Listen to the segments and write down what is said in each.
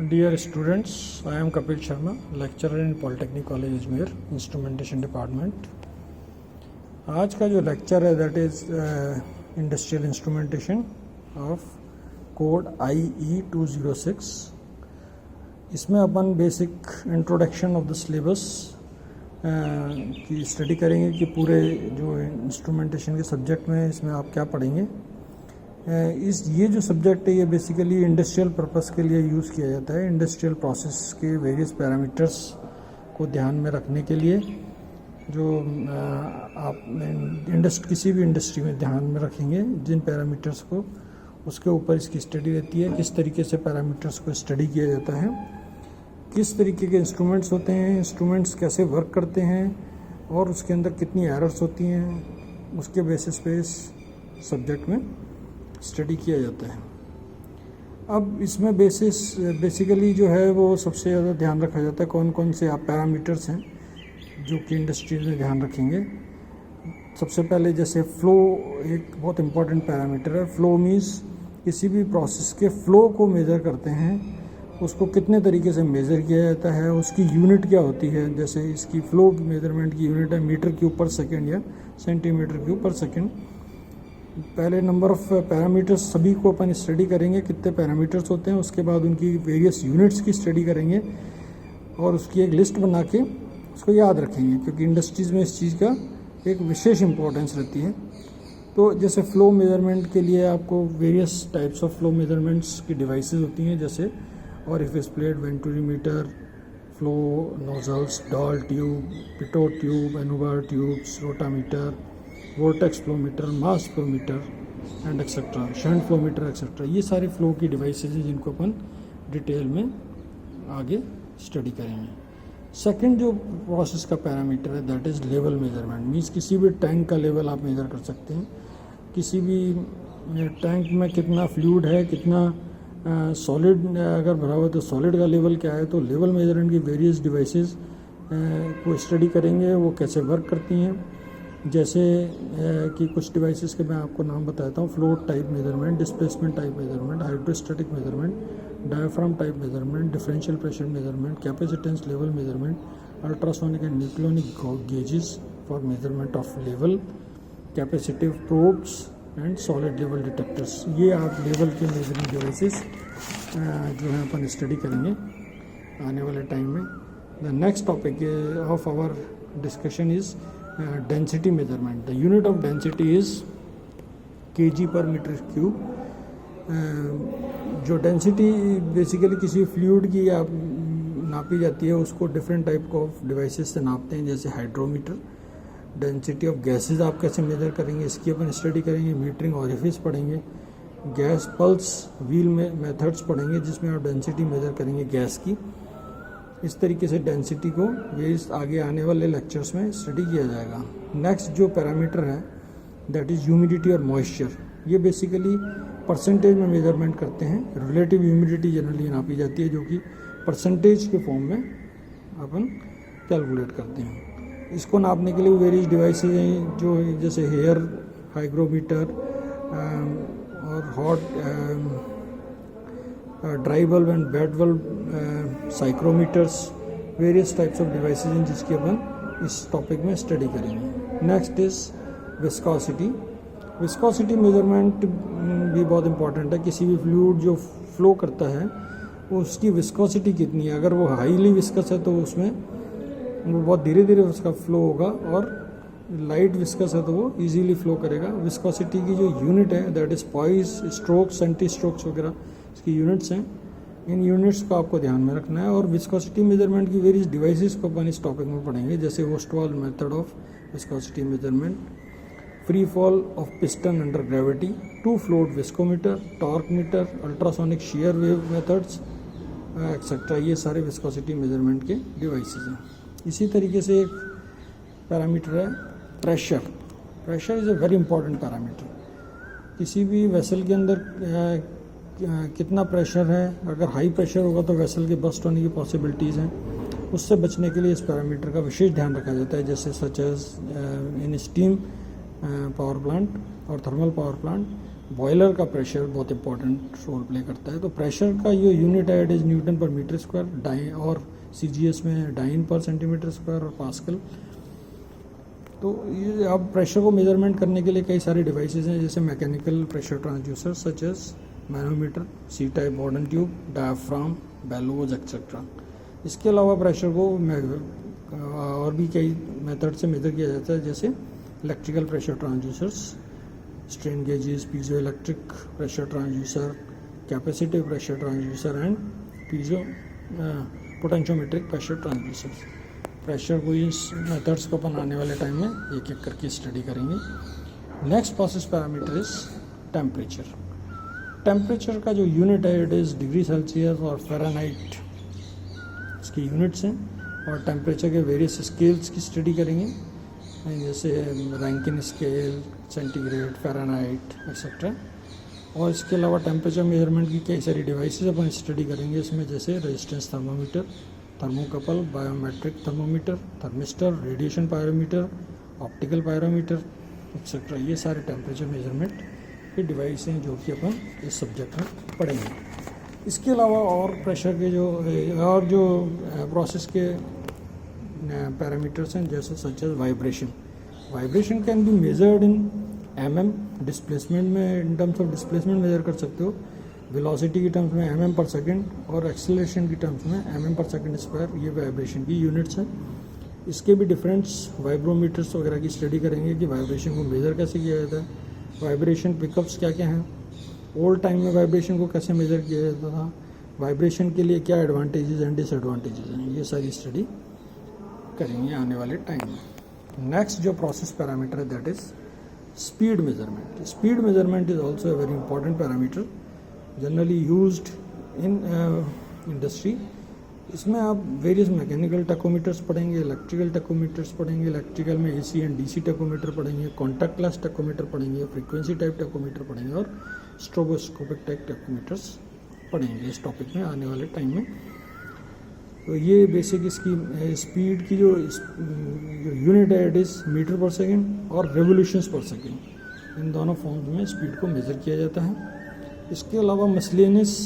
Dear students, I am Kapil Sharma, lecturer in Polytechnic College Ajmer, Instrumentation Department. आज का जो lecture है that is industrial instrumentation of code IE 206. इसमें अपन basic introduction of the syllabus की study करेंगे कि पूरे जो इंस्ट्रूमेंटेशन के सब्जेक्ट में इसमें आप क्या पढ़ेंगे. ये जो सब्जेक्ट है ये बेसिकली इंडस्ट्रियल पर्पस के लिए यूज़ किया जाता है. इंडस्ट्रियल प्रोसेस के वेरियस पैरामीटर्स को ध्यान में रखने के लिए जो आप किसी भी इंडस्ट्री में ध्यान में रखेंगे जिन पैरामीटर्स को, उसके ऊपर इसकी स्टडी रहती है. किस तरीके से पैरामीटर्स को स्टडी किया जाता है, किस तरीके के इंस्ट्रूमेंट्स होते हैं, इंस्ट्रूमेंट्स कैसे वर्क करते हैं और उसके अंदर कितनी एरर्स होती हैं, उसके बेसिस पे इस सब्जेक्ट में स्टडी किया जाता है. अब इसमें बेसिकली जो है वो सबसे ज़्यादा ध्यान रखा जाता है कौन कौन से आप पैरामीटर्स हैं जो कि इंडस्ट्रीज में ध्यान रखेंगे. सबसे पहले जैसे फ़्लो एक बहुत इम्पॉर्टेंट पैरामीटर है. फ़्लो मीन्स किसी भी प्रोसेस के फ़्लो को मेज़र करते हैं, उसको कितने तरीके से मेज़र किया जाता है, उसकी यूनिट क्या होती है. जैसे इसकी फ़्लो मेज़रमेंट की यूनिट है मीटर क्यूब पर सेकेंड या सेंटीमीटर क्यूब पर सेकेंड. पहले नंबर ऑफ़ पैरामीटर्स सभी को अपन स्टडी करेंगे, कितने पैरामीटर्स होते हैं. उसके बाद उनकी वेरियस यूनिट्स की स्टडी करेंगे और उसकी एक लिस्ट बना के उसको याद रखेंगे, क्योंकि इंडस्ट्रीज़ में इस चीज़ का एक विशेष इंपॉर्टेंस रहती है. तो जैसे फ़्लो मेज़रमेंट के लिए आपको various types of flow measurements की डिवाइसेस होती हैं, जैसे orifice plate, venturimeter, flow nozzles, Dall tube, pitot tube, Annubar tubes, rotameter, vortex flowmeter, mass flowmeter and etcetera, shunt flowmeter etcetera. ये सारे फ्लो की डिवाइसेज हैं जिनको अपन डिटेल में आगे स्टडी करेंगे. सेकंड जो प्रोसेस का पैरामीटर है that is level measurement. Means किसी भी टैंक का लेवल आप मेज़र कर सकते हैं. किसी भी टैंक में कितना फ्लूइड है, कितना सॉलिड अगर भरा हुआ है तो सॉलिड का लेवल क्या है. तो लेवल मेजरमेंट की वेरियस डिवाइसेस को स्टडी करेंगे, वो कैसे वर्क करती हैं. जैसे कि कुछ डिवाइसेस के मैं आपको नाम बताता हूँ. Float type measurement, displacement type measurement, hydrostatic measurement, diaphragm type measurement, differential pressure measurement, capacitance level measurement, ultrasonic and nucleonic gauges for measurement of level, capacitive probes and solid level detectors. ये आप level के measuring devices जो हैं अपन study करेंगे आने वाले time में. The next topic of our discussion is density measurement. The unit of density is kg per meter cube. जो डेंसिटी बेसिकली किसी फ्लूइड की आप नापी जाती है उसको डिफरेंट टाइप ऑफ डिवाइसेस से नापते हैं, जैसे हाइड्रोमीटर. डेंसिटी ऑफ गैसेस आप कैसे मेजर करेंगे इसकी अपन स्टडी करेंगे. मीटरिंग ऑरिफिस पढ़ेंगे. गैस पल्स व्हील में मेथड्स पढ़ेंगे जिसमें आप डेंसिटी मेजर करेंगे गैस की. इस तरीके से डेंसिटी को वेरियस आगे आने वाले लेक्चर्स में स्टडी किया जाएगा. नेक्स्ट जो पैरामीटर है दैट इज़ ह्यूमिडिटी और मॉइस्चर. ये बेसिकली परसेंटेज में मेजरमेंट करते हैं. रिलेटिव ह्यूमिडिटी जनरली नापी जाती है जो कि परसेंटेज के फॉर्म में अपन कैलकुलेट करते हैं. इसको नापने के लिए वेरियस डिवाइसेज हैं जो जैसे हेयर हाइग्रोमीटर और hot dry bulb and wet bulb, psychrometers, various types of devices हैं जिसकी अपन इस टॉपिक में स्टडी करेंगे. Next is viscosity. Viscosity measurement भी बहुत इंपॉर्टेंट है. किसी भी फ्लूइड जो फ्लो करता है उसकी विस्कोसिटी कितनी है. अगर वो हाईली विस्कस है तो उसमें वो बहुत धीरे धीरे उसका फ्लो होगा, और लाइट विस्कस है तो वो इजीली फ्लो करेगा. विस्कोसिटी की जो यूनिट है that is poise, strokes, centi strokes वगैरह इसकी यूनिट्स हैं. इन यूनिट्स को आपको ध्यान में रखना है. और विस्कोसिटी मेजरमेंट की वेरियस डिवाइसेस को अपन इस टॉपिक में पढ़ेंगे, जैसे Ostwald method of viscosity measurement, free fall of piston under gravity, two float viscometer, torque meter, ultrasonic shear wave methods etcetera. ये सारे विस्कोसिटी मेजरमेंट के डिवाइसेस हैं. इसी तरीके से एक पैरामीटर है pressure. Pressure is a very important parameter. किसी भी वेसल के अंदर कितना प्रेशर है, अगर हाई प्रेशर होगा तो वेसल के बस्ट होने की पॉसिबिलिटीज़ हैं. उससे बचने के लिए इस पैरामीटर का विशेष ध्यान रखा जाता है, जैसे such as in steam power plant और थर्मल पावर प्लांट. बॉयलर का प्रेशर बहुत इंपॉर्टेंट रोल प्ले करता है। तो प्रेशर का ये यूनिट है, it is newton per metre square, dyne, और CGS में डाइन पर सेंटीमीटर स्क्वायर और पास्कल। तो ये अब प्रेशर को मेजरमेंट करने के लिए कई सारे डिवाइसेस हैं, जैसे mechanical pressure transducer such as manometer, C type Bourdon tube, diaphragm, bellows etcetera. इसके अलावा प्रेशर को और भी कई मेथड से मेजर किया जाता है, जैसे electrical pressure transducers, strain gauges, piezo electric pressure transducer, capacitive pressure transducer and piezo potentiometric pressure transducers. Pressure को इस मेथड्स को अपन आने वाले टाइम में एक एक करके स्टडी करेंगे। Next process parameter is temperature. Temperature का जो यूनिट है, इट इज़ डिग्री सेल्सियस और फ़ारेनहाइट इसकी यूनिट्स हैं। और टेम्परेचर के वेरियस स्केल्स की स्टडी करेंगे, जैसे Rankine scale, centigrade, Fahrenheit etcetera. और इसके अलावा टेम्परेचर मेजरमेंट की कई सारी डिवाइसेस अपन स्टडी करेंगे इसमें, जैसे resistance thermometer, thermocouple, biometric thermometer, thermistor, radiation pyrometer, optical pyrometer etcetera. ये सारे टेम्परेचर मेजरमेंट के डिवाइस हैं जो कि अपन इस सब्जेक्ट में पढ़ेंगे। इसके अलावा और प्रेशर के जो प्रोसेस के पैरामीटर्स हैं, जैसे such as vibration. Vibration can be measured in mm, displacement में in terms of displacement measure कर सकते हो, वेलोसिटी की टर्म्स में mm पर सेकेंड, और एक्सेलरेशन की टर्म्स में mm पर सेकेंड स्क्वायर। ये वाइब्रेशन की यूनिट्स हैं। इसके भी डिफरेंट्स वाइब्रोमीटर्स वगैरह की स्टडी करेंगे कि वाइब्रेशन को मेज़र कैसे किया जाता है, वाइब्रेशन पिकअप्स क्या क्या हैं, ओल्ड टाइम में वाइब्रेशन को कैसे मेज़र किया जाता था, वाइब्रेशन के लिए क्या एडवांटेजेस एंड डिसएडवांटेजेस हैं, ये सारी स्टडी करेंगे आने वाले टाइम में। नेक्स्ट जो प्रोसेस पैरामीटर है, that is speed measurement. Speed measurement is also a very important parameter generally used in industry. इसमें आप वेरियस मैकेनिकल टैकोमीटर्स पढ़ेंगे, इलेक्ट्रिकल टैकोमीटर्स पढ़ेंगे, इलेक्ट्रिकल में AC एंड DC टैकोमीटर पढ़ेंगे, कॉन्टैक्ट क्लास टैकोमीटर पढ़ेंगे, frequency type tachometer पढ़ेंगे, और stroboscopic type tachometers पढ़ेंगे इस टॉपिक में आने वाले टाइम में। तो ये बेसिक इसकी स्पीड की जो यूनिट है, इट इज़ मीटर पर सेकेंड और रेवोल्यूशंस पर सेकेंड। इन दोनों फॉर्म्स में स्पीड को मेज़र किया जाता है। इसके अलावा मिसलेनियस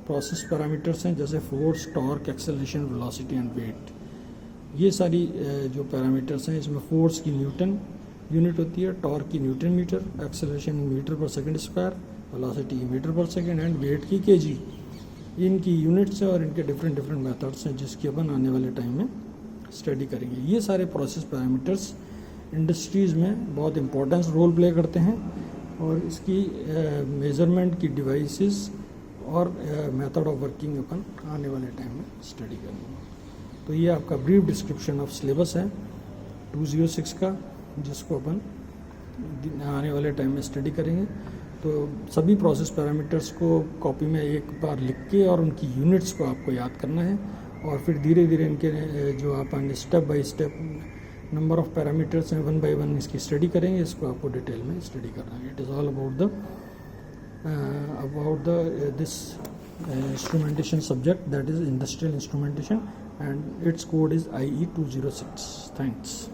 प्रोसेस पैरामीटर्स हैं, जैसे force, torque, acceleration, velocity and weight. ये सारी जो पैरामीटर्स हैं, इसमें फोर्स की न्यूटन यूनिट होती है, टॉर्क की न्यूटन मीटर, एक्सेलरेशन मीटर पर सेकंड स्क्वायर, वेलोसिटी मीटर पर सेकंड एंड वेट की kg। इनकी यूनिट्स हैं और इनके डिफरेंट मेथड्स हैं, जिसकी अपन आने वाले टाइम में स्टडी करेंगे। ये सारे प्रोसेस पैरामीटर्स इंडस्ट्रीज़ में बहुत इंपॉर्टेंस रोल प्ले करते हैं, और इसकी मेजरमेंट की डिवाइसेस और मेथड ऑफ वर्किंग अपन आने वाले टाइम में स्टडी करेंगे। तो ये आपका ब्रीफ डिस्क्रिप्शन ऑफ सिलेबस है 206 का, जिसको अपन आने वाले टाइम में स्टडी करेंगे। तो सभी प्रोसेस पैरामीटर्स को कॉपी में एक बार लिख के और उनकी यूनिट्स को आपको याद करना है, और फिर धीरे धीरे इनके जो अपन step by step number of parameters हैं 1 by 1 इसकी स्टडी करेंगे। इसको आपको डिटेल में स्टडी करना है। It is all about the this instrumentation subject, that is industrial instrumentation, and it's code is IE 206। Thanks.